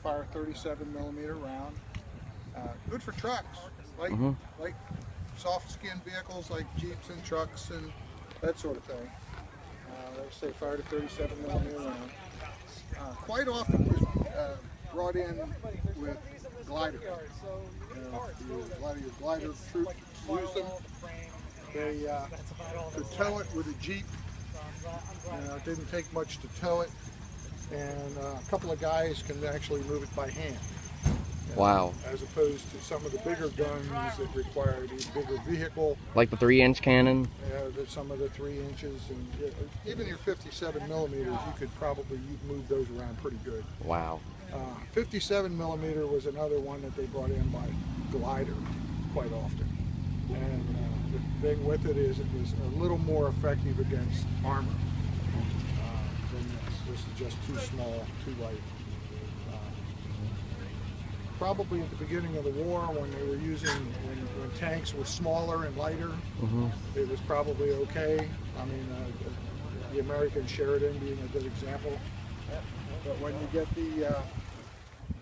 fire 37mm round. Good for trucks, like soft skin vehicles like Jeeps and trucks and that sort of thing. Let's say fire to 37mm round. Quite often was brought in with glider. A lot of your glider troops use them. They could tow it with a Jeep. It didn't take much to tow it, and a couple of guys can actually move it by hand. Wow. As opposed to some of the bigger guns that require a bigger vehicle. Like the 3-inch cannon? Some of the 3 inches, and even your 57mm, you could probably move those around pretty good. Wow. 57mm was another one that they brought in by glider quite often. And the thing with it is it was a little more effective against armor than this. This is just too small, too light. Probably at the beginning of the war, when they were using, when tanks were smaller and lighter, it was probably okay. I mean, the American Sheridan being a good example. But when you get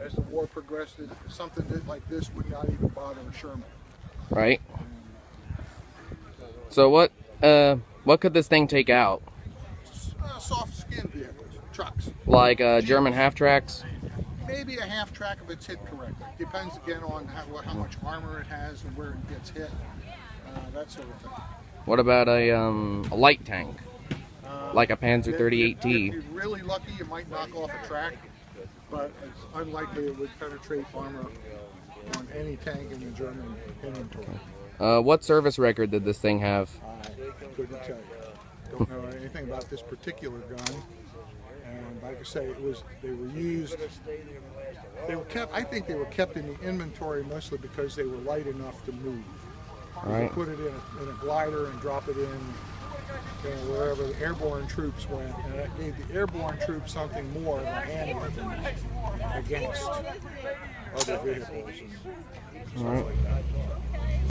as the war progressed, something like this would not even bother a Sherman. Right. So what could this thing take out? Soft skin vehicles, trucks. Like German half-tracks? Maybe a half-track if it's hit correctly. Depends again on how much armor it has and where it gets hit, that sort of thing. What about a light tank? Like a Panzer 38T? If you're really lucky, you might knock off a track, but it's unlikely it would penetrate armor on any tank in the German inventory. What service record did this thing have? I couldn't tell you. Don't know anything about this particular gun. And like I say, they were used. They were kept. I think they were kept in the inventory mostly because they were light enough to move. Right. You put it in a glider and drop it in wherever the airborne troops went, and that gave the airborne troops something more than hand weapons against other vehicles and stuff like that.